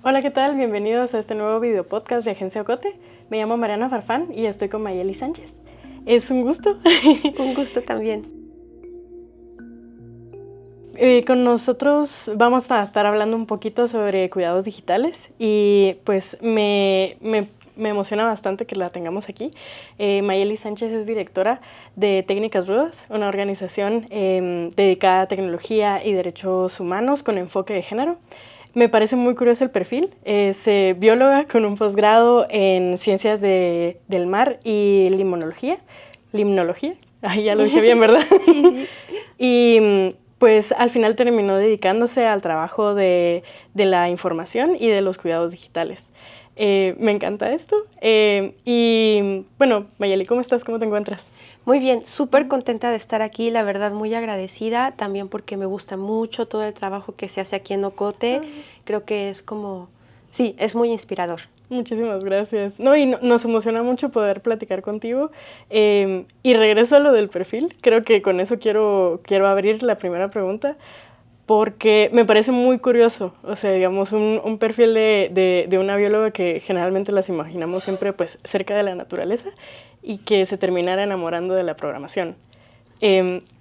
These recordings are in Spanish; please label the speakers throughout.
Speaker 1: Hola, ¿qué tal? Bienvenidos a este nuevo video podcast de Agencia Ocote. Me llamo Mariana Farfán y estoy con Mayeli Sánchez. Es un gusto.
Speaker 2: Un gusto también.
Speaker 1: Con nosotros vamos a estar hablando un poquito sobre cuidados digitales y pues me emociona bastante que la tengamos aquí. Mayeli Sánchez es directora de Técnicas Rudas, una organización dedicada a tecnología y derechos humanos con enfoque de género. Me parece muy curioso el perfil. Es bióloga con un posgrado en ciencias del mar y limnología. Ay, ya lo dije bien, ¿verdad?
Speaker 2: Sí.
Speaker 1: Y pues al final terminó dedicándose al trabajo de la información y de los cuidados digitales. Me encanta esto. Y bueno, Mayeli, ¿cómo estás? ¿Cómo te encuentras?
Speaker 2: Muy bien, súper contenta de estar aquí, la verdad muy agradecida, también porque me gusta mucho todo el trabajo que se hace aquí en Ocote. Creo que es sí, es muy inspirador.
Speaker 1: Muchísimas gracias. No, y nos emociona mucho poder platicar contigo. Y regreso a lo del perfil. Creo que con eso quiero abrir la primera pregunta, porque me parece muy curioso. O sea, digamos, un perfil de una bióloga que generalmente las imaginamos siempre pues cerca de la naturaleza y que se terminara enamorando de la programación.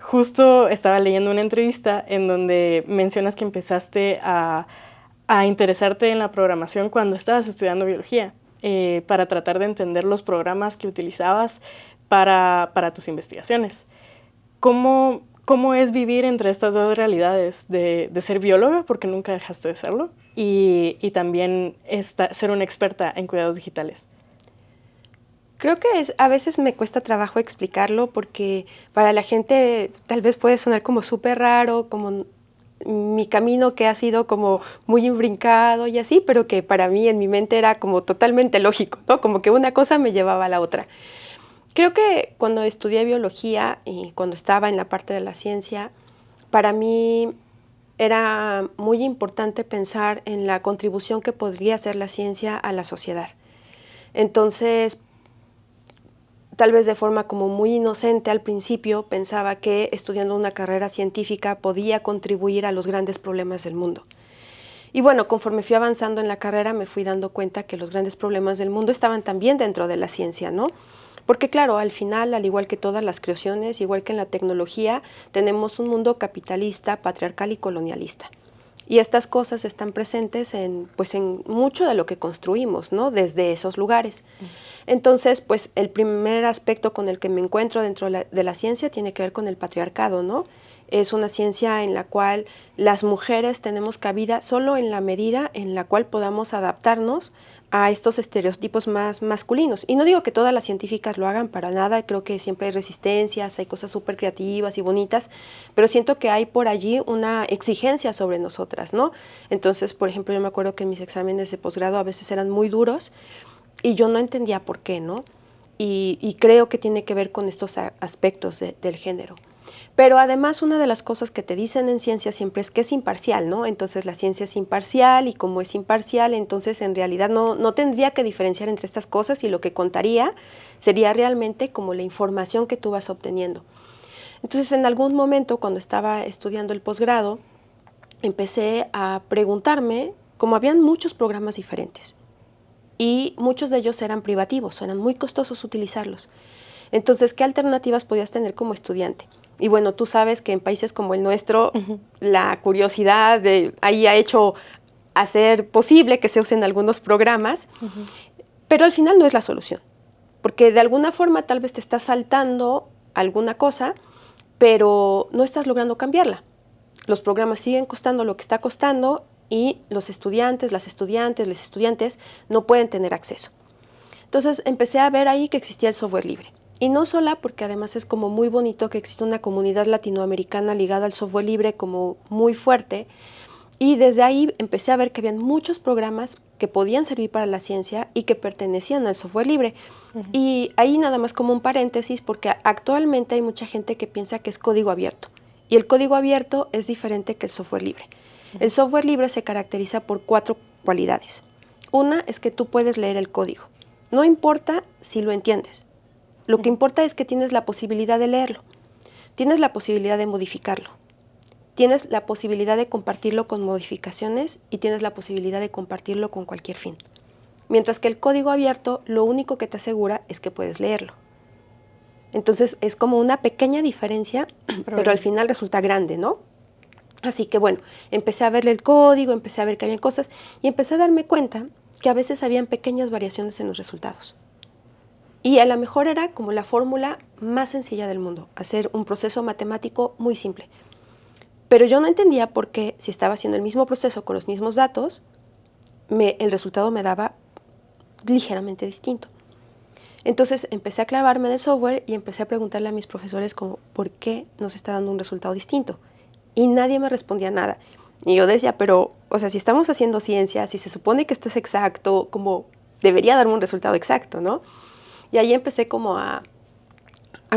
Speaker 1: Justo estaba leyendo una entrevista en donde mencionas que empezaste a interesarte en la programación cuando estabas estudiando biología, para tratar de entender los programas que utilizabas para tus investigaciones. ¿Cómo es vivir entre estas dos realidades de ser bióloga, porque nunca dejaste de serlo, y también ser una experta en cuidados digitales?
Speaker 2: Creo que a veces me cuesta trabajo explicarlo porque para la gente tal vez puede sonar como súper raro, como mi camino que ha sido como muy imbrincado y así, pero que para mí en mi mente era como totalmente lógico, ¿no? Como que una cosa me llevaba a la otra. Creo que cuando estudié biología y cuando estaba en la parte de la ciencia, para mí era muy importante pensar en la contribución que podría hacer la ciencia a la sociedad. Entonces, tal vez de forma como muy inocente al principio, pensaba que estudiando una carrera científica podía contribuir a los grandes problemas del mundo. Y bueno, conforme fui avanzando en la carrera me fui dando cuenta que los grandes problemas del mundo estaban también dentro de la ciencia, ¿no? Porque claro, al final, al igual que todas las creaciones, igual que en la tecnología, tenemos un mundo capitalista, patriarcal y colonialista. Y estas cosas están presentes en mucho de lo que construimos, ¿no? Desde esos lugares. Entonces, pues el primer aspecto con el que me encuentro dentro de la ciencia tiene que ver con el patriarcado, ¿no? Es una ciencia en la cual las mujeres tenemos cabida solo en la medida en la cual podamos adaptarnos a estos estereotipos más masculinos. Y no digo que todas las científicas lo hagan para nada, creo que siempre hay resistencias, hay cosas súper creativas y bonitas, pero siento que hay por allí una exigencia sobre nosotras, ¿no? Entonces, por ejemplo, yo me acuerdo que mis exámenes de posgrado a veces eran muy duros y yo no entendía por qué, ¿no? Y creo que tiene que ver con estos aspectos del género. Pero además una de las cosas que te dicen en ciencia siempre es que es imparcial, ¿no? Entonces la ciencia es imparcial y como es imparcial, entonces en realidad no tendría que diferenciar entre estas cosas y lo que contaría sería realmente como la información que tú vas obteniendo. Entonces en algún momento cuando estaba estudiando el posgrado, empecé a preguntarme, como habían muchos programas diferentes y muchos de ellos eran privativos, eran muy costosos utilizarlos. Entonces, ¿qué alternativas podías tener como estudiante? Y bueno, tú sabes que en países como el nuestro, la curiosidad de ahí ha hecho hacer posible que se usen algunos programas, pero al final no es la solución, porque de alguna forma tal vez te estás saltando alguna cosa, pero no estás logrando cambiarla. Los programas siguen costando lo que está costando y los estudiantes, las estudiantes, los estudiantes no pueden tener acceso. Entonces empecé a ver ahí que existía el software libre. Y no sola, porque además es como muy bonito que existe una comunidad latinoamericana ligada al software libre como muy fuerte. Y desde ahí empecé a ver que habían muchos programas que podían servir para la ciencia y que pertenecían al software libre. Y ahí nada más como un paréntesis, porque actualmente hay mucha gente que piensa que es código abierto. Y el código abierto es diferente que el software libre. El software libre se caracteriza por 4 cualidades. Una es que tú puedes leer el código. No importa si lo entiendes. Lo que importa es que tienes la posibilidad de leerlo. Tienes la posibilidad de modificarlo. tienes la posibilidad de compartirlo con modificaciones y tienes la posibilidad de compartirlo con cualquier fin. Mientras que el código abierto lo único que te asegura es que puedes leerlo. Entonces es como una pequeña diferencia, pero al final resulta grande, ¿no? Así que bueno, empecé a ver el código, empecé a ver que había cosas y empecé a darme cuenta que a veces habían pequeñas variaciones en los resultados. Y a lo mejor era como la fórmula más sencilla del mundo, hacer un proceso matemático muy simple. Pero yo no entendía por qué, si estaba haciendo el mismo proceso con los mismos datos, el resultado me daba ligeramente distinto. Entonces empecé a clavarme en el software y empecé a preguntarle a mis profesores como, ¿por qué nos está dando un resultado distinto? Y nadie me respondía nada. Y yo decía, pero, o sea, si estamos haciendo ciencia, si se supone que esto es exacto, como debería darme un resultado exacto, ¿no? Y ahí empecé como a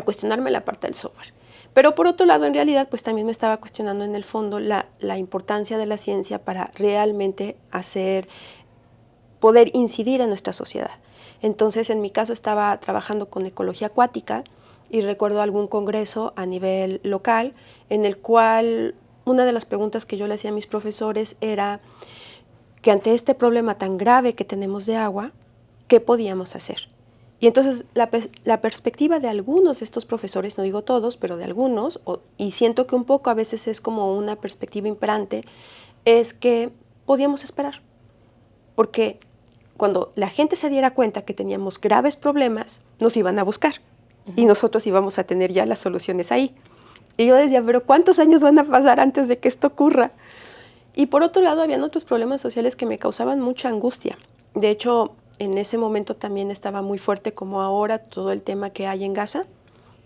Speaker 2: cuestionarme la parte del software. Pero por otro lado, en realidad, pues también me estaba cuestionando en el fondo la importancia de la ciencia para realmente poder incidir en nuestra sociedad. Entonces, en mi caso, estaba trabajando con ecología acuática y recuerdo algún congreso a nivel local en el cual una de las preguntas que yo le hacía a mis profesores era que ante este problema tan grave que tenemos de agua, ¿qué podíamos hacer? Y entonces la perspectiva de algunos de estos profesores, no digo todos, pero de algunos, y siento que un poco a veces es como una perspectiva imperante, es que podíamos esperar. Porque cuando la gente se diera cuenta que teníamos graves problemas, nos iban a buscar. Y nosotros íbamos a tener ya las soluciones ahí. Y yo decía, pero ¿cuántos años van a pasar antes de que esto ocurra? Y por otro lado, habían otros problemas sociales que me causaban mucha angustia. De hecho, en ese momento también estaba muy fuerte como ahora todo el tema que hay en Gaza.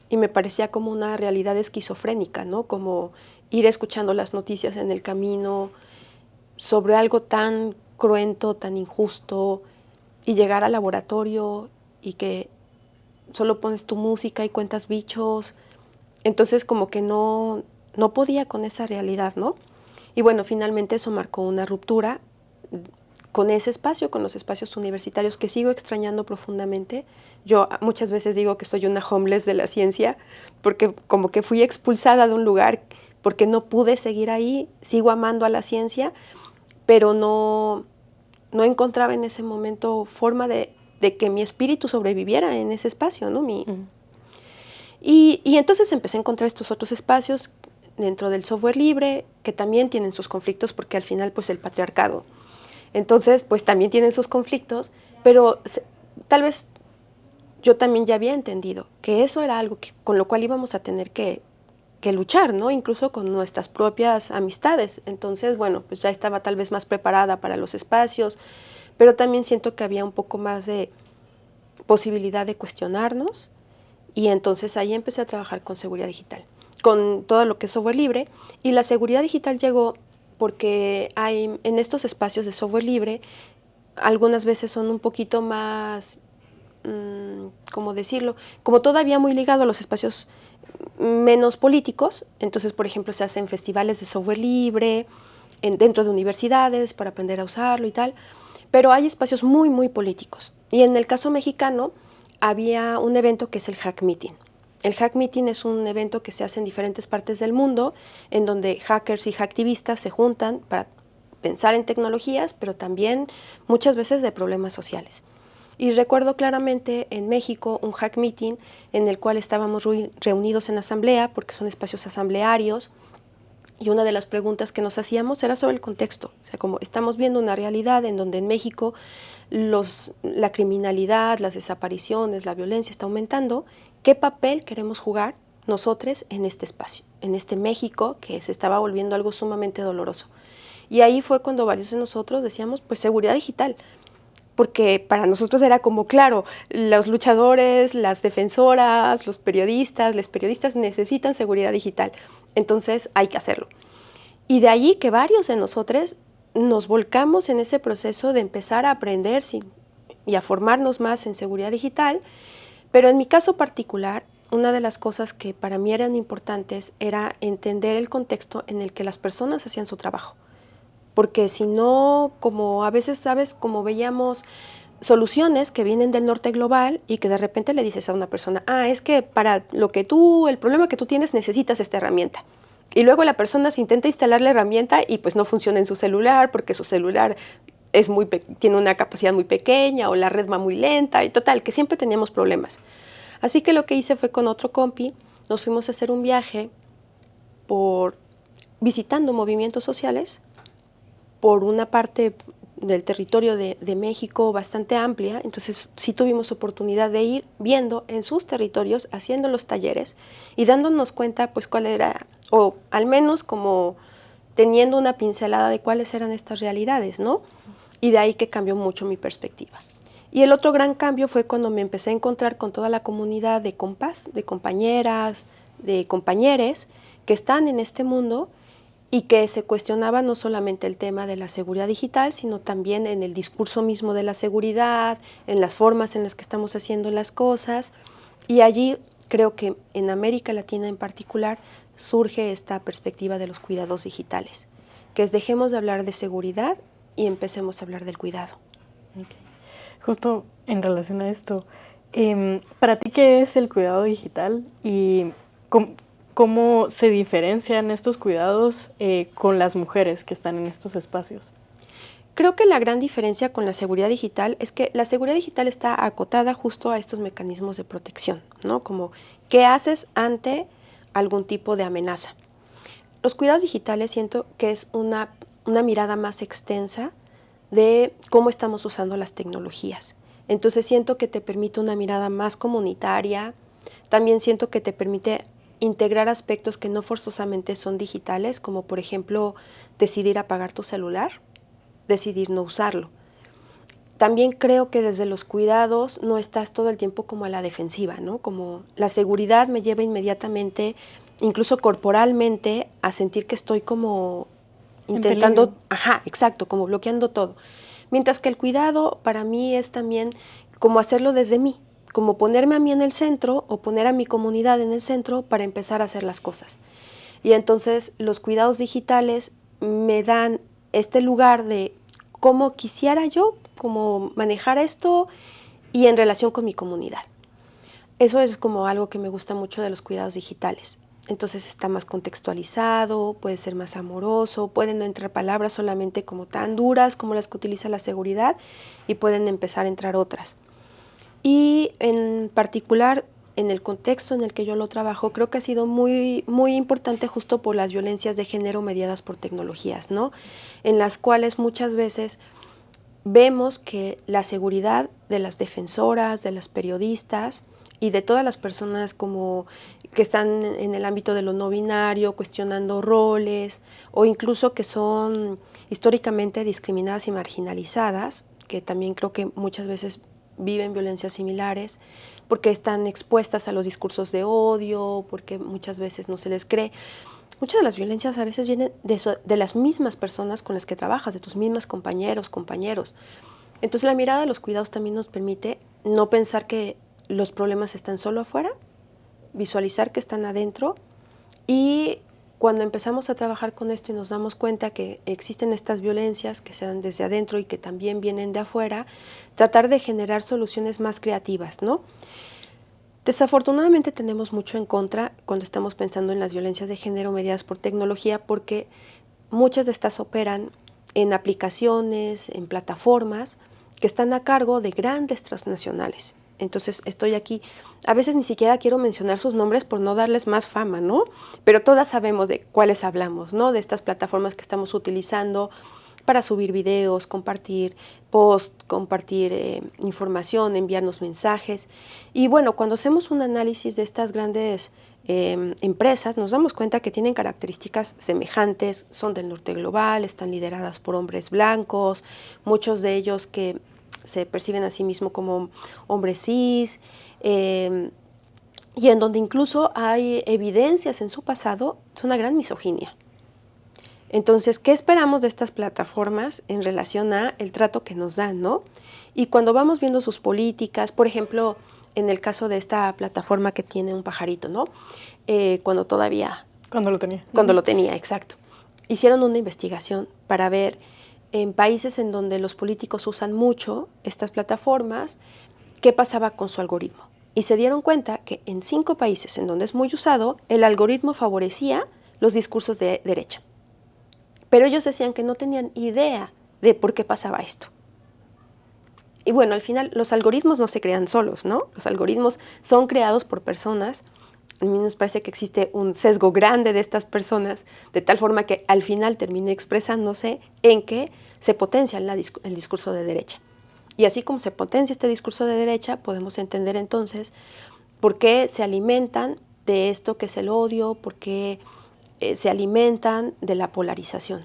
Speaker 2: Y me parecía como una realidad esquizofrénica, ¿no? Como ir escuchando las noticias en el camino sobre algo tan cruento, tan injusto, y llegar al laboratorio y que solo pones tu música y cuentas bichos. Entonces como que no podía con esa realidad, ¿no? Y bueno, finalmente eso marcó una ruptura con ese espacio, con los espacios universitarios que sigo extrañando profundamente. Yo muchas veces digo que soy una homeless de la ciencia, porque como que fui expulsada de un lugar porque no pude seguir ahí, sigo amando a la ciencia, pero no encontraba en ese momento forma de que mi espíritu sobreviviera en ese espacio, ¿no? Y entonces empecé a encontrar estos otros espacios dentro del software libre, que también tienen sus conflictos, porque al final, pues, el patriarcado. Entonces, pues, también tienen sus conflictos, pero tal vez yo también ya había entendido que eso era algo con lo cual íbamos a tener que luchar, ¿no? Incluso con nuestras propias amistades. Entonces, bueno, pues ya estaba tal vez más preparada para los espacios, pero también siento que había un poco más de posibilidad de cuestionarnos, y entonces ahí empecé a trabajar con seguridad digital, con todo lo que es software libre, y la seguridad digital llegó porque hay en estos espacios de software libre, algunas veces son un poquito más, ¿cómo decirlo? Como todavía muy ligado a los espacios menos políticos. Entonces, por ejemplo, se hacen festivales de software libre dentro de universidades para aprender a usarlo y tal, pero hay espacios muy, muy políticos. Y en el caso mexicano había un evento que es el Hack Meeting. El Hack Meeting es un evento que se hace en diferentes partes del mundo, en donde hackers y hacktivistas se juntan para pensar en tecnologías, pero también muchas veces de problemas sociales. Y recuerdo claramente en México un hack meeting en el cual estábamos reunidos en asamblea, porque son espacios asamblearios, y una de las preguntas que nos hacíamos era sobre el contexto. O sea, como estamos viendo una realidad en donde en México la criminalidad, las desapariciones, la violencia está aumentando, ¿qué papel queremos jugar nosotros en este espacio, en este México que se estaba volviendo algo sumamente doloroso? Y ahí fue cuando varios de nosotros decíamos, pues seguridad digital, porque para nosotros era como, claro, los luchadores, las defensoras, los periodistas, les periodistas necesitan seguridad digital, entonces hay que hacerlo. Y de allí que varios de nosotros nos volcamos en ese proceso de empezar a aprender y a formarnos más en seguridad digital, pero en mi caso particular, una de las cosas que para mí eran importantes era entender el contexto en el que las personas hacían su trabajo. Porque si no, como a veces, ¿sabes? Como veíamos soluciones que vienen del norte global y que de repente le dices a una persona, es que para el problema que tú tienes necesitas esta herramienta. Y luego la persona se intenta instalar la herramienta y pues no funciona en su celular porque su celular tiene una capacidad muy pequeña o la red va muy lenta y total, que siempre teníamos problemas. Así que lo que hice fue con otro compi, nos fuimos a hacer un viaje visitando movimientos sociales por una parte del territorio de México bastante amplia, entonces sí tuvimos oportunidad de ir viendo en sus territorios, haciendo los talleres y dándonos cuenta pues cuál era, o al menos como teniendo una pincelada de cuáles eran estas realidades, ¿no? Y de ahí que cambió mucho mi perspectiva. Y el otro gran cambio fue cuando me empecé a encontrar con toda la comunidad de compas, de compañeras, de compañeres que están en este mundo y que se cuestionaba no solamente el tema de la seguridad digital, sino también en el discurso mismo de la seguridad, en las formas en las que estamos haciendo las cosas. Y allí creo que en América Latina en particular surge esta perspectiva de los cuidados digitales, que es dejemos de hablar de seguridad y empecemos a hablar del cuidado.
Speaker 1: Okay. Justo en relación a esto, ¿para ti qué es el cuidado digital y cómo se diferencian estos cuidados con las mujeres que están en estos espacios?
Speaker 2: Creo que la gran diferencia con la seguridad digital es que la seguridad digital está acotada justo a estos mecanismos de protección, ¿no? Como, ¿qué haces ante algún tipo de amenaza? Los cuidados digitales siento que es una mirada más extensa de cómo estamos usando las tecnologías. Entonces siento que te permite una mirada más comunitaria, también siento que te permite integrar aspectos que no forzosamente son digitales, como por ejemplo decidir apagar tu celular, decidir no usarlo. También creo que desde los cuidados no estás todo el tiempo como a la defensiva, ¿no? Como la seguridad me lleva inmediatamente, incluso corporalmente, a sentir que estoy como intentando, exacto, como bloqueando todo. Mientras que el cuidado para mí es también como hacerlo desde mí, como ponerme a mí en el centro o poner a mi comunidad en el centro para empezar a hacer las cosas. Y entonces los cuidados digitales me dan este lugar de cómo quisiera yo, cómo manejar esto y en relación con mi comunidad. Eso es como algo que me gusta mucho de los cuidados digitales. Entonces está más contextualizado, puede ser más amoroso, pueden no entrar palabras solamente como tan duras como las que utiliza la seguridad y pueden empezar a entrar otras. Y en particular, en el contexto en el que yo lo trabajo, creo que ha sido muy, muy importante justo por las violencias de género mediadas por tecnologías, ¿no? En las cuales muchas veces vemos que la seguridad de las defensoras, de las periodistas y de todas las personas como que están en el ámbito de lo no binario, cuestionando roles, o incluso que son históricamente discriminadas y marginalizadas, que también creo que muchas veces viven violencias similares, porque están expuestas a los discursos de odio, porque muchas veces no se les cree. Muchas de las violencias a veces vienen de las mismas personas con las que trabajas, de tus mismos compañeros. Entonces la mirada de los cuidados también nos permite no pensar que los problemas están solo afuera, visualizar que están adentro, y cuando empezamos a trabajar con esto y nos damos cuenta que existen estas violencias que se dan desde adentro y que también vienen de afuera, tratar de generar soluciones más creativas, ¿no? Desafortunadamente tenemos mucho en contra cuando estamos pensando en las violencias de género mediadas por tecnología, porque muchas de estas operan en aplicaciones, en plataformas que están a cargo de grandes transnacionales. Entonces estoy aquí, a veces ni siquiera quiero mencionar sus nombres por no darles más fama, ¿no? Pero todas sabemos de cuáles hablamos, ¿no? De estas plataformas que estamos utilizando para subir videos, compartir posts, compartir información, enviarnos mensajes. Y bueno, cuando hacemos un análisis de estas grandes empresas, nos damos cuenta que tienen características semejantes, son del norte global, están lideradas por hombres blancos, muchos de ellos que se perciben a sí mismos como hombres cis, y en donde incluso hay evidencias en su pasado de una gran misoginia. Entonces, ¿qué esperamos de estas plataformas en relación a el trato que nos dan, ¿no? Y cuando vamos viendo sus políticas, por ejemplo, en el caso de esta plataforma que tiene un pajarito, ¿no? Cuando lo tenía. Cuando lo tenía, exacto. Hicieron una investigación para ver en países en donde los políticos usan mucho estas plataformas, qué pasaba con su algoritmo. Y se dieron cuenta que en 5 países en donde es muy usado, el algoritmo favorecía los discursos de derecha. Pero ellos decían que no tenían idea de por qué pasaba esto. Y bueno, al final los algoritmos no se crean solos, ¿no? Los algoritmos son creados por personas. A mí nos parece que existe un sesgo grande de estas personas, de tal forma que al final termine expresándose en que se potencia el discurso de derecha. Y así como se potencia este discurso de derecha, podemos entender entonces por qué se alimentan de esto que es el odio, por qué se alimentan de la polarización.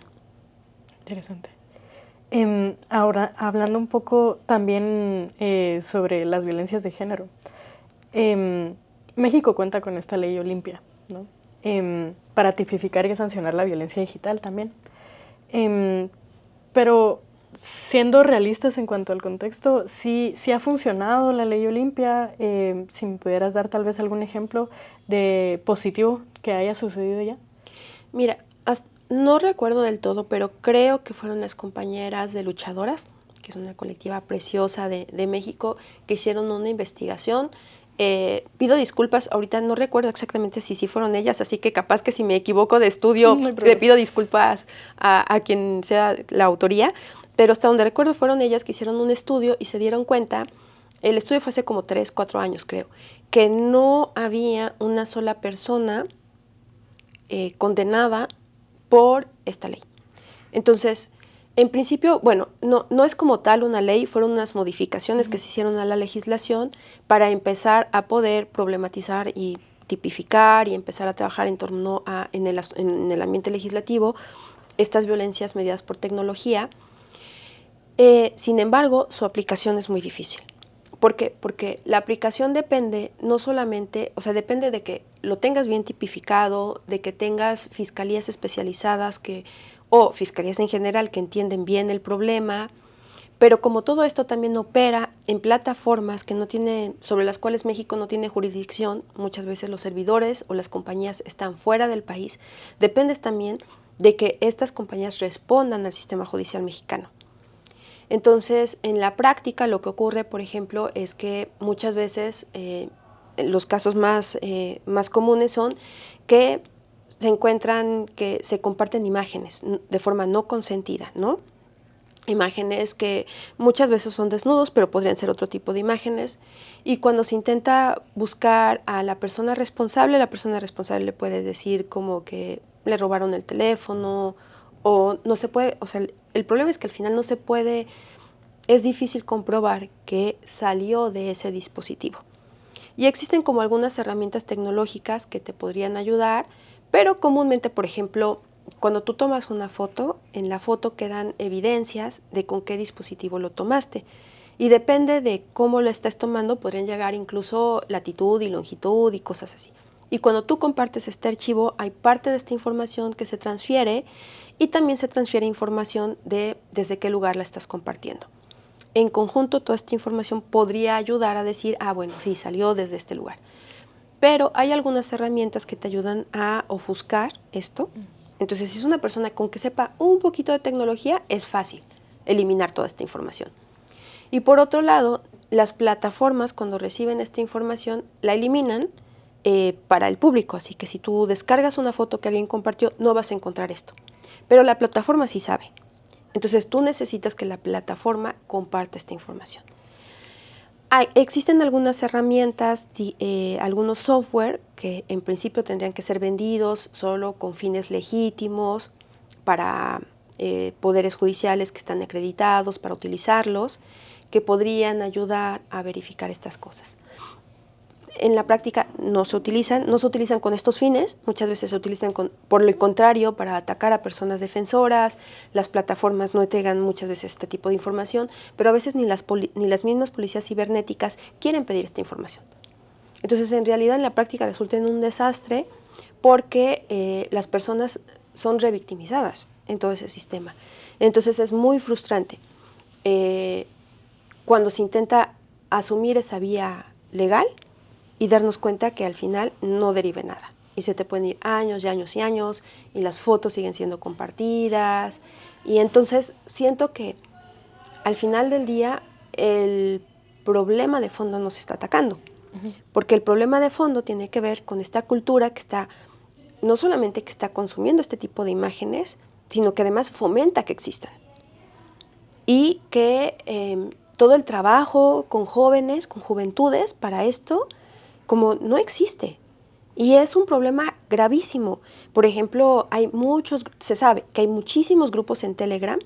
Speaker 1: Interesante. Ahora, hablando un poco también sobre las violencias de género. México cuenta con esta ley Olimpia, ¿no? Para tipificar y sancionar la violencia digital también. Pero siendo realistas en cuanto al contexto, sí ha funcionado la ley Olimpia. Si me pudieras dar tal vez algún ejemplo de positivo que haya sucedido ya.
Speaker 2: Mira, no recuerdo del todo, pero creo que fueron las compañeras de Luchadoras, que es una colectiva preciosa de México, que hicieron una investigación. Pido disculpas, ahorita no recuerdo exactamente si fueron ellas, así que capaz que si me equivoco de estudio, le pido disculpas a quien sea la autoría, pero hasta donde recuerdo fueron ellas que hicieron un estudio y se dieron cuenta, el estudio fue hace como 3, 4 años creo, que no había una sola persona condenada por esta ley. Entonces, en principio, bueno, no es como tal una ley, fueron unas modificaciones que se hicieron a la legislación para empezar a poder problematizar y tipificar y empezar a trabajar en torno a, en el ambiente legislativo, estas violencias mediadas por tecnología. Sin embargo, su aplicación es muy difícil. ¿Por qué? Porque la aplicación depende no solamente, o sea, depende de que lo tengas bien tipificado, de que tengas fiscalías especializadas o fiscalías en general que entienden bien el problema, pero como todo esto también opera en plataformas que no tienen, sobre las cuales México no tiene jurisdicción, muchas veces los servidores o las compañías están fuera del país, depende también de que estas compañías respondan al sistema judicial mexicano. Entonces, en la práctica lo que ocurre, por ejemplo, es que muchas veces los casos más comunes son que se encuentran que se comparten imágenes de forma no consentida, ¿no? Imágenes que muchas veces son desnudos, pero podrían ser otro tipo de imágenes. Y cuando se intenta buscar a la persona responsable le puede decir como que le robaron el teléfono o no se puede, o sea, el problema es que al final no se puede, es difícil comprobar que salió de ese dispositivo. Y existen como algunas herramientas tecnológicas que te podrían ayudar, pero comúnmente, por ejemplo, cuando tú tomas una foto, en la foto quedan evidencias de con qué dispositivo lo tomaste. Y depende de cómo lo estés tomando, podrían llegar incluso latitud y longitud y cosas así. Y cuando tú compartes este archivo, hay parte de esta información que se transfiere y también se transfiere información de desde qué lugar la estás compartiendo. En conjunto, toda esta información podría ayudar a decir, bueno, sí, salió desde este lugar. Pero hay algunas herramientas que te ayudan a ofuscar esto. Entonces, si es una persona con que sepa un poquito de tecnología, es fácil eliminar toda esta información. Y por otro lado, las plataformas, cuando reciben esta información, la eliminan para el público. Así que si tú descargas una foto que alguien compartió, no vas a encontrar esto. Pero la plataforma sí sabe. Entonces, tú necesitas que la plataforma comparta esta información. Existen algunas herramientas, algunos software que en principio tendrían que ser vendidos solo con fines legítimos para poderes judiciales que están acreditados para utilizarlos, que podrían ayudar a verificar estas cosas. En la práctica no se utilizan con estos fines, muchas veces se utilizan por el contrario para atacar a personas defensoras, las plataformas no entregan muchas veces este tipo de información, pero a veces ni las mismas policías cibernéticas quieren pedir esta información. Entonces, en realidad, en la práctica resulta en un desastre porque las personas son revictimizadas en todo ese sistema. Entonces, es muy frustrante cuando se intenta asumir esa vía legal y darnos cuenta que al final no derive nada. Y se te pueden ir años y años y años y las fotos siguen siendo compartidas. Y entonces siento que al final del día el problema de fondo no se está atacando. Porque el problema de fondo tiene que ver con esta cultura que está no solamente que está consumiendo este tipo de imágenes, sino que además fomenta que existan. Y que todo el trabajo con jóvenes, con juventudes para esto, como no existe. Y es un problema gravísimo. Por ejemplo, se sabe que hay muchísimos grupos en Telegram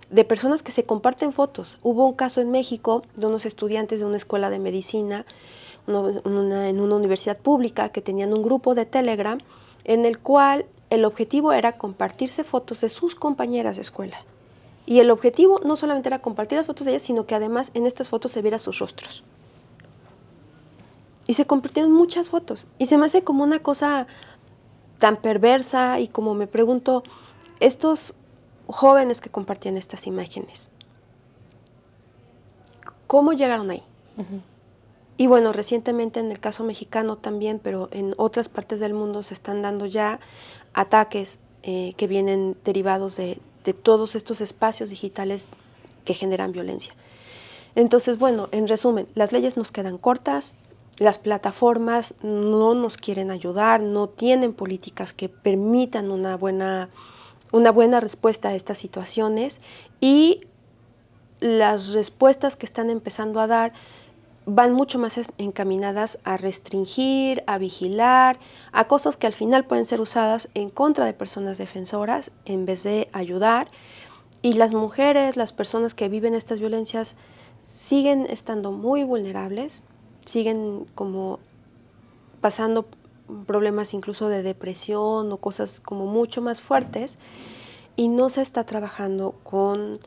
Speaker 2: de personas que se comparten fotos. Hubo un caso en México de unos estudiantes de una escuela de medicina, en una universidad pública, que tenían un grupo de Telegram en el cual el objetivo era compartirse fotos de sus compañeras de escuela. Y el objetivo no solamente era compartir las fotos de ellas, sino que además en estas fotos se viera sus rostros. Y se compartieron muchas fotos. Y se me hace como una cosa tan perversa, y como me pregunto, estos jóvenes que compartían estas imágenes, ¿cómo llegaron ahí? Uh-huh. Y bueno, recientemente en el caso mexicano también, pero en otras partes del mundo se están dando ya ataques que vienen derivados de todos estos espacios digitales que generan violencia. Entonces, bueno, en resumen, las leyes nos quedan cortas, las plataformas no nos quieren ayudar, no tienen políticas que permitan una buena respuesta a estas situaciones, y las respuestas que están empezando a dar van mucho más encaminadas a restringir, a vigilar, a cosas que al final pueden ser usadas en contra de personas defensoras en vez de ayudar. Y las mujeres, las personas que viven estas violencias, siguen estando muy vulnerables, siguen como pasando problemas incluso de depresión o cosas como mucho más fuertes, y no se está trabajando con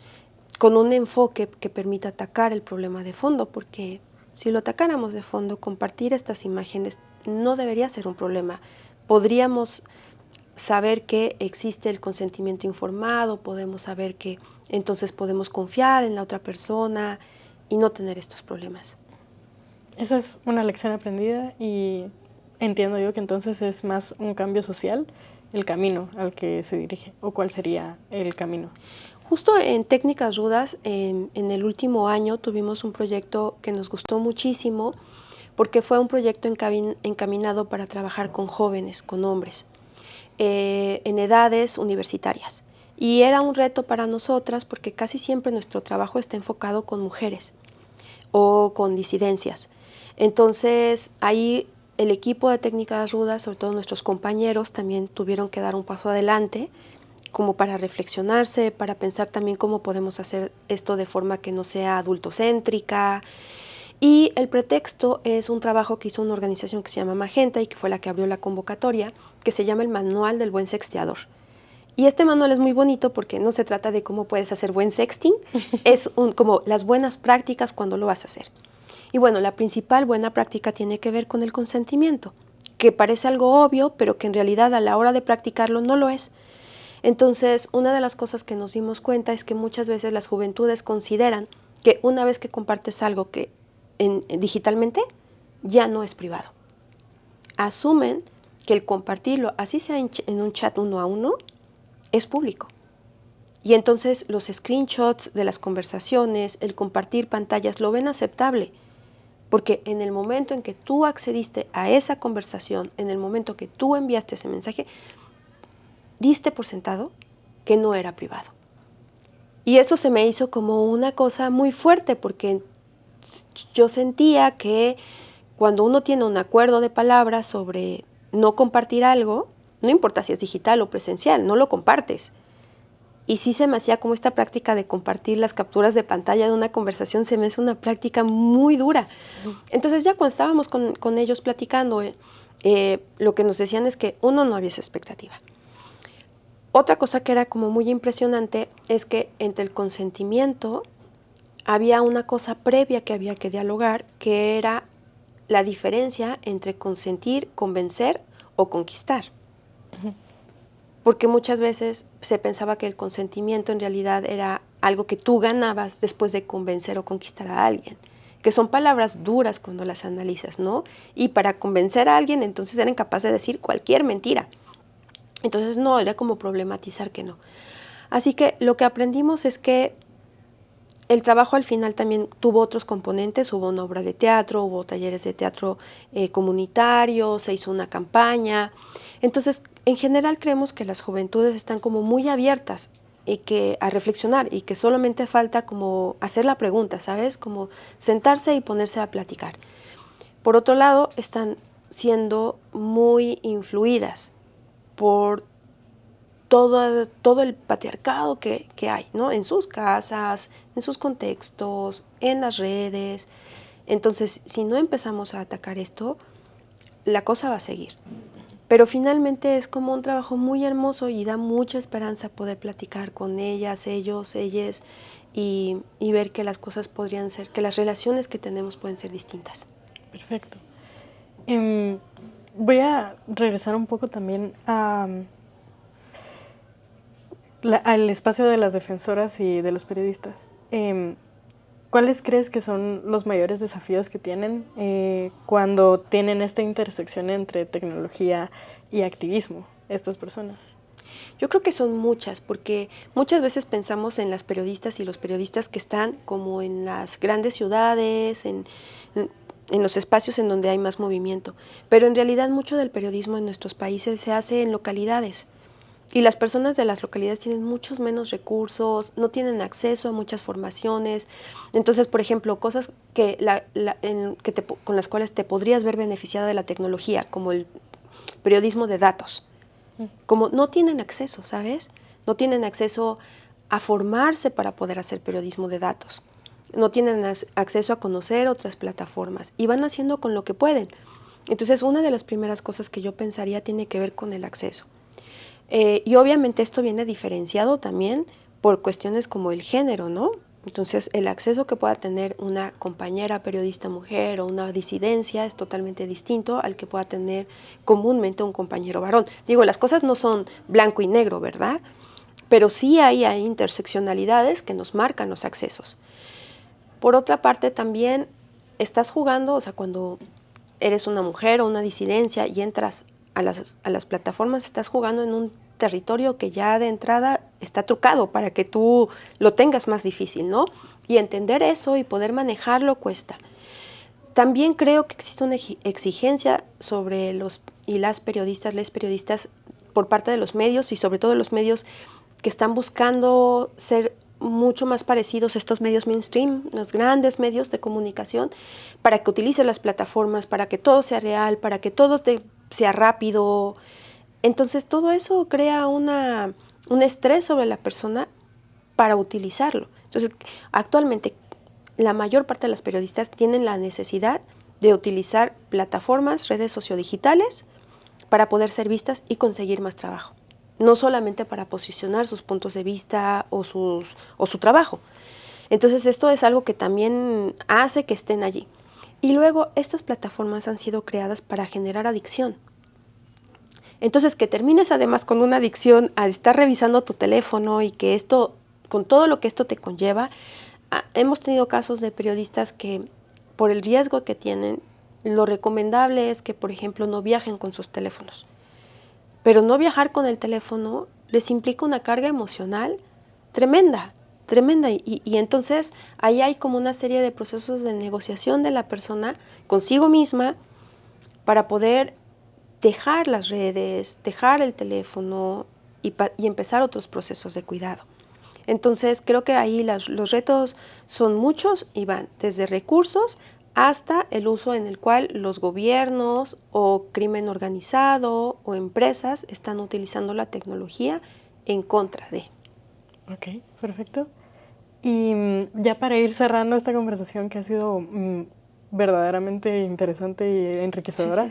Speaker 2: un enfoque que permita atacar el problema de fondo, porque si lo atacáramos de fondo, compartir estas imágenes no debería ser un problema. Podríamos saber que existe el consentimiento informado, podemos saber que entonces podemos confiar en la otra persona y no tener estos problemas.
Speaker 1: Esa es una lección aprendida, y entiendo yo que entonces es más un cambio social el camino al que se dirige, o cuál sería el camino.
Speaker 2: Justo en Técnicas Rudas, en el último año tuvimos un proyecto que nos gustó muchísimo, porque fue un proyecto encaminado para trabajar con jóvenes, con hombres, en edades universitarias. Y era un reto para nosotras, porque casi siempre nuestro trabajo está enfocado con mujeres o con disidencias. Entonces, ahí el equipo de Técnicas Rudas, sobre todo nuestros compañeros, también tuvieron que dar un paso adelante, como para reflexionarse, para pensar también cómo podemos hacer esto de forma que no sea adultocéntrica. Y el pretexto es un trabajo que hizo una organización que se llama Magenta, y que fue la que abrió la convocatoria, que se llama el Manual del Buen Sexteador. Y este manual es muy bonito porque no se trata de cómo puedes hacer buen sexting, es como las buenas prácticas cuando lo vas a hacer. Y bueno, la principal buena práctica tiene que ver con el consentimiento, que parece algo obvio, pero que en realidad a la hora de practicarlo no lo es. Entonces, una de las cosas que nos dimos cuenta es que muchas veces las juventudes consideran que una vez que compartes algo que digitalmente, ya no es privado. Asumen que el compartirlo, así sea en un chat uno a uno, es público. Y entonces los screenshots de las conversaciones, el compartir pantallas, lo ven aceptable. Porque en el momento en que tú accediste a esa conversación, en el momento que tú enviaste ese mensaje, diste por sentado que no era privado. Y eso se me hizo como una cosa muy fuerte, porque yo sentía que cuando uno tiene un acuerdo de palabras sobre no compartir algo, no importa si es digital o presencial, no lo compartes. Y sí se me hacía como esta práctica de compartir las capturas de pantalla de una conversación, se me hace una práctica muy dura. Entonces ya cuando estábamos con ellos platicando, lo que nos decían es que uno, no había esa expectativa. Otra cosa que era como muy impresionante es que entre el consentimiento había una cosa previa que había que dialogar, que era la diferencia entre consentir, convencer o conquistar. Uh-huh. Porque muchas veces se pensaba que el consentimiento en realidad era algo que tú ganabas después de convencer o conquistar a alguien, que son palabras duras cuando las analizas, ¿no? Y para convencer a alguien entonces eran capaces de decir cualquier mentira. Entonces no, era como problematizar que no. Así que lo que aprendimos es que el trabajo al final también tuvo otros componentes, hubo una obra de teatro, hubo talleres de teatro comunitario, se hizo una campaña. Entonces, en general creemos que las juventudes están como muy abiertas y que a reflexionar y que solamente falta como hacer la pregunta, ¿sabes? Como sentarse y ponerse a platicar. Por otro lado, están siendo muy influidas por todo el patriarcado que hay, ¿no? En sus casas, en sus contextos, en las redes. Entonces, si no empezamos a atacar esto, la cosa va a seguir. Pero finalmente es como un trabajo muy hermoso y da mucha esperanza poder platicar con ellas, ellos, ellas y ver que las cosas podrían ser, que las relaciones que tenemos pueden ser distintas.
Speaker 1: Perfecto. Voy a regresar un poco también al espacio de las defensoras y de los periodistas. ¿Cuáles crees que son los mayores desafíos que tienen cuando tienen esta intersección entre tecnología y activismo, estas personas?
Speaker 2: Yo creo que son muchas, porque muchas veces pensamos en las periodistas y los periodistas que están como en las grandes ciudades, en los espacios en donde hay más movimiento, pero en realidad mucho del periodismo en nuestros países se hace en localidades. Y las personas de las localidades tienen muchos menos recursos, no tienen acceso a muchas formaciones. Entonces, por ejemplo, cosas que con las cuales te podrías ver beneficiado de la tecnología, como el periodismo de datos, como no tienen acceso, ¿sabes? No tienen acceso a formarse para poder hacer periodismo de datos. No tienen acceso a conocer otras plataformas y van haciendo con lo que pueden. Entonces, una de las primeras cosas que yo pensaría tiene que ver con el acceso. Y obviamente esto viene diferenciado también por cuestiones como el género, ¿no? Entonces, el acceso que pueda tener una compañera periodista mujer o una disidencia es totalmente distinto al que pueda tener comúnmente un compañero varón. Digo, las cosas no son blanco y negro, ¿verdad? Pero sí hay interseccionalidades que nos marcan los accesos. Por otra parte, también estás jugando, o sea, cuando eres una mujer o una disidencia y entras a las plataformas, estás jugando en un territorio que ya de entrada está trucado para que tú lo tengas más difícil, ¿no? Y entender eso y poder manejarlo cuesta. También creo que existe una exigencia sobre los y las periodistas, les periodistas, por parte de los medios y sobre todo los medios que están buscando ser mucho más parecidos a estos medios mainstream, los grandes medios de comunicación, para que utilicen las plataformas, para que todo sea real, para que todo sea rápido. Entonces todo eso crea un estrés sobre la persona para utilizarlo. Entonces actualmente la mayor parte de las periodistas tienen la necesidad de utilizar plataformas, redes sociodigitales para poder ser vistas y conseguir más trabajo. No solamente para posicionar sus puntos de vista o su trabajo. Entonces esto es algo que también hace que estén allí. Y luego estas plataformas han sido creadas para generar adicción. Entonces que termines además con una adicción a estar revisando tu teléfono y que esto, con todo lo que esto te conlleva, hemos tenido casos de periodistas que por el riesgo que tienen, lo recomendable es que, por ejemplo, no viajen con sus teléfonos. Pero no viajar con el teléfono les implica una carga emocional tremenda, tremenda. Y entonces ahí hay como una serie de procesos de negociación de la persona consigo misma para poder dejar las redes, dejar el teléfono y empezar otros procesos de cuidado. Entonces creo que ahí los retos son muchos y van desde recursos hasta el uso en el cual los gobiernos o crimen organizado o empresas están utilizando la tecnología en contra de.
Speaker 1: Ok, perfecto. Y ya para ir cerrando esta conversación que ha sido verdaderamente interesante y enriquecedora,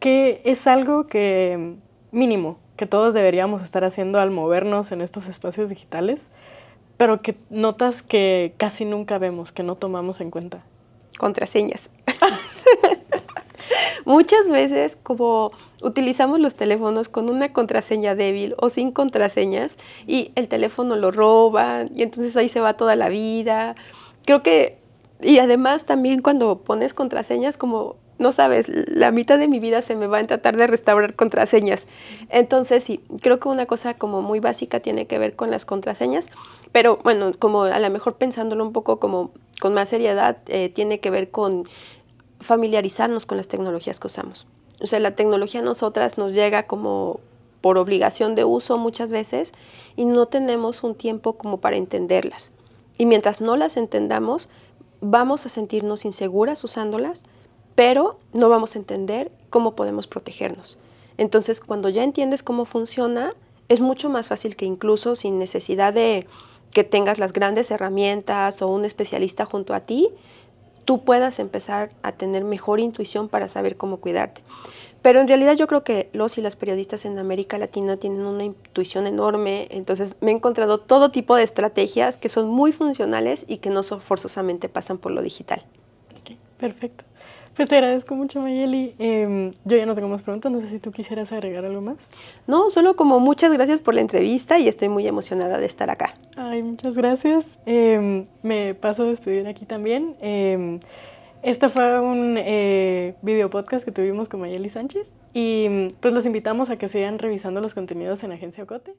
Speaker 1: ¿qué es algo que mínimo que todos deberíamos estar haciendo al movernos en estos espacios digitales, pero que notas que casi nunca vemos, que no tomamos en cuenta?
Speaker 2: Contraseñas. Muchas veces como utilizamos los teléfonos con una contraseña débil o sin contraseñas y el teléfono lo roban y entonces ahí se va toda la vida. Creo que, y además también cuando pones contraseñas como no sabes, la mitad de mi vida se me va en tratar de restaurar contraseñas. Entonces, sí, creo que una cosa como muy básica tiene que ver con las contraseñas, pero bueno, como a lo mejor pensándolo un poco como con más seriedad, tiene que ver con familiarizarnos con las tecnologías que usamos. O sea, la tecnología a nosotras nos llega como por obligación de uso muchas veces y no tenemos un tiempo como para entenderlas. Y mientras no las entendamos, vamos a sentirnos inseguras usándolas, pero no vamos a entender cómo podemos protegernos. Entonces, cuando ya entiendes cómo funciona, es mucho más fácil que incluso sin necesidad de que tengas las grandes herramientas o un especialista junto a ti, tú puedas empezar a tener mejor intuición para saber cómo cuidarte. Pero en realidad yo creo que los y las periodistas en América Latina tienen una intuición enorme, entonces me he encontrado todo tipo de estrategias que son muy funcionales y que no forzosamente pasan por lo digital.
Speaker 1: Ok, perfecto. Pues te agradezco mucho, Mayeli. Yo ya no tengo más preguntas, no sé si tú quisieras agregar algo más.
Speaker 2: No, solo como muchas gracias por la entrevista y estoy muy emocionada de estar acá.
Speaker 1: Ay, muchas gracias. Me paso a despedir aquí también. Este fue un video podcast que tuvimos con Mayeli Sánchez y pues los invitamos a que sigan revisando los contenidos en Agencia Ocote.